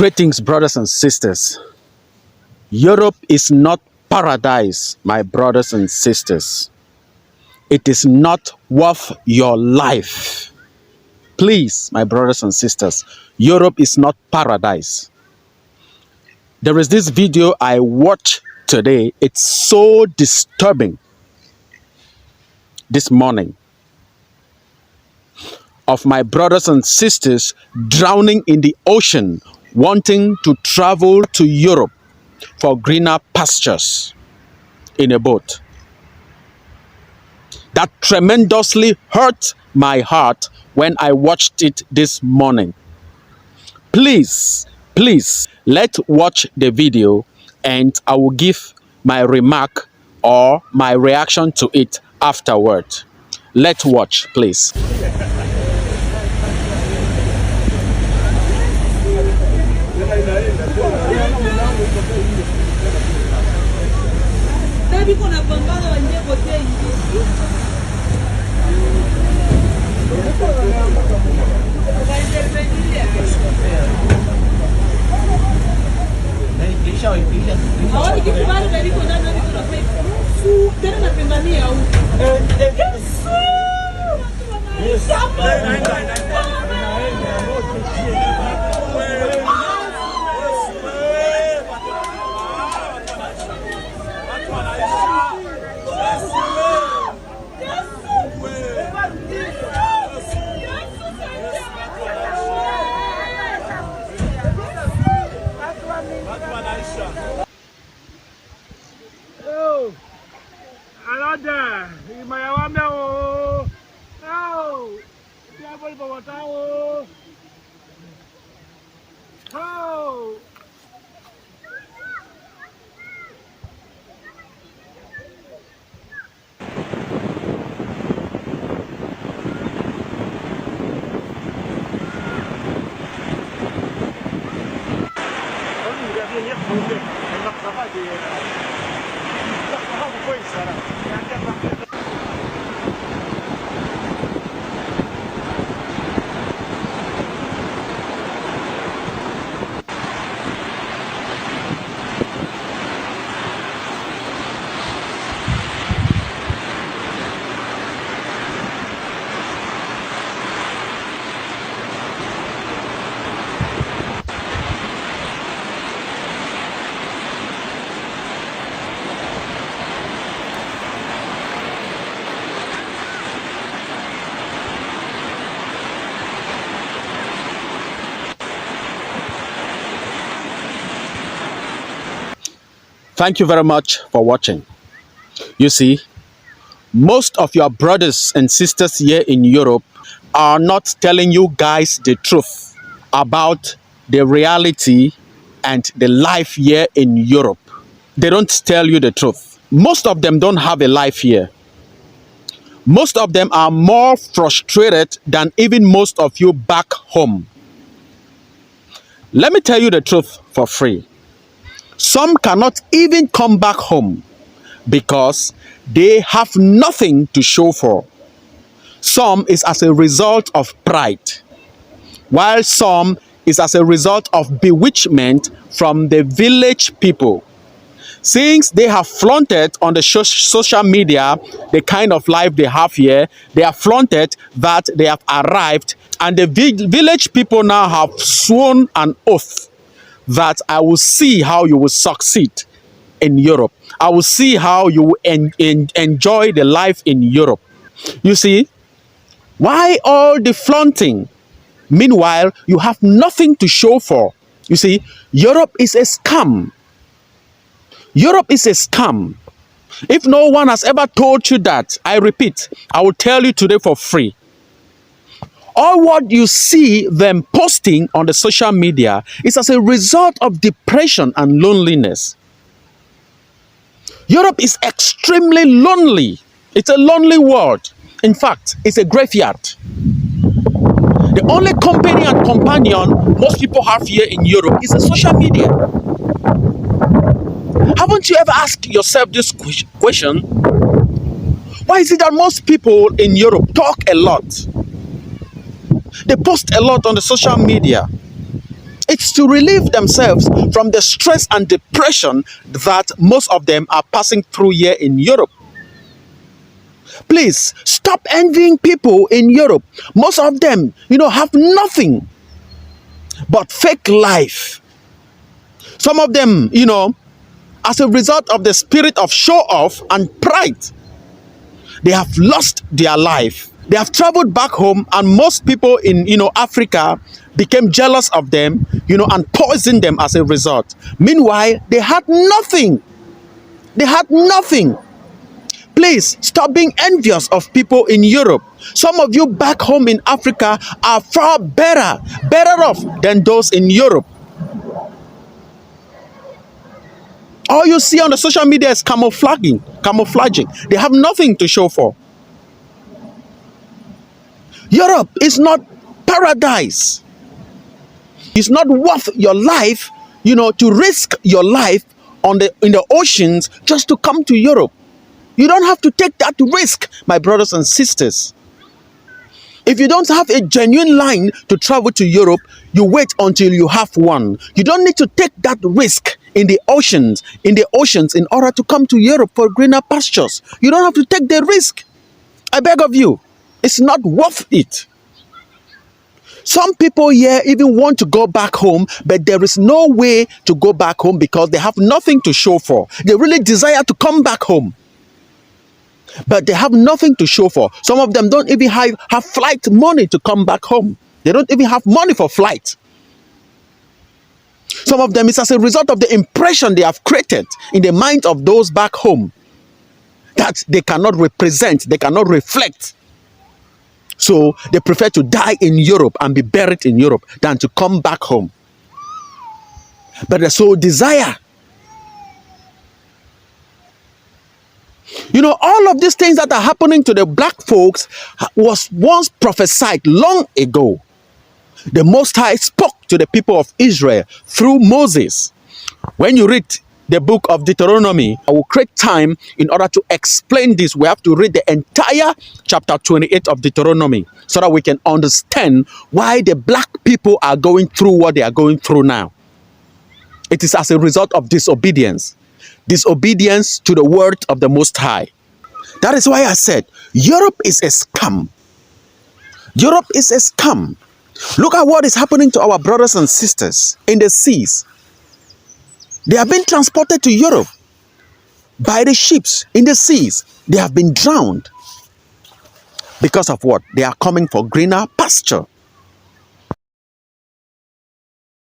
Greetings, brothers and sisters. Europe is not paradise, my brothers and sisters. It is not worth your life. Please, my brothers and sisters, Europe is not paradise. There is this video I watched today. It's so disturbing this morning of my brothers and sisters drowning in the ocean, wanting to travel to Europe for greener pastures in a boat. That tremendously hurt my heart when I watched it this morning. Please, let's watch the video and I will give my remark or my reaction to it afterward. Let's watch, please. Thank you very much for watching. You see, most of your brothers and sisters here in Europe are not telling you guys the truth about the reality and the life here in Europe. They don't tell you the truth. Most of them don't have a life here. Most of them are more frustrated than even most of you back home. Let me tell you the truth for free. Some cannot even come back home because they have nothing to show for. Some is as a result of pride, while some is as a result of bewitchment from the village people. Since they have flaunted on the social media the kind of life they have here, they have flaunted that they have arrived, and the village people now have sworn an oath that I will see how you will succeed in Europe. I will see how you will enjoy the life in Europe. You see, why all the flaunting? Meanwhile, you have nothing to show for. You see, Europe is a scam. Europe is a scam. If no one has ever told you that, I repeat, I will tell you today for free. All what you see them posting on the social media is as a result of depression and loneliness. Europe is extremely lonely. It's a lonely world. In fact, it's a graveyard. The only company and companion most people have here in Europe is the social media. Haven't you ever asked yourself this question? Why is it that most people in Europe talk a lot? They post a lot on the social media. It's to relieve themselves from the stress and depression that most of them are passing through here in Europe. Please stop envying people in Europe. Most of them, have nothing but fake life. Some of them, as a result of the spirit of show off and pride, they have lost their life. They have traveled back home, and most people in Africa became jealous of them, and poisoned them as a result. Meanwhile, they had nothing. They had nothing. Please stop being envious of people in Europe. Some of you back home in Africa are far better off than those in Europe. All you see on the social media is camouflaging. They have nothing to show for. Europe is not paradise. It's not worth your life, to risk your life in the oceans just to come to Europe. You don't have to take that risk, my brothers and sisters. If you don't have a genuine line to travel to Europe, you wait until you have one. You don't need to take that risk in the oceans in order to come to Europe for greener pastures. You don't have to take the risk. I beg of you, it's not worth it. Some people here even want to go back home, but there is no way to go back home because they have nothing to show for. They really desire to come back home, but they have nothing to show for. Some of them don't even have flight money to come back home. They don't even have money for flight. Some of them is as a result of the impression they have created in the minds of those back home that they cannot represent, they cannot reflect. So they prefer to die in Europe and be buried in Europe than to come back home. But the sole desire. All of these things that are happening to the black folks was once prophesied long ago. The Most High spoke to the people of Israel through Moses. When you read the book of Deuteronomy, I will create time in order to explain this. We have to read the entire chapter 28 of Deuteronomy so that we can understand why the black people are going through what they are going through now. It is as a result of disobedience to the word of the Most High. That is why I said Europe is a scam. Europe is a scam. Look at what is happening to our brothers and sisters in the seas. They have been transported to Europe by the ships in the seas. They have been drowned. Because of what? They are coming for greener pasture.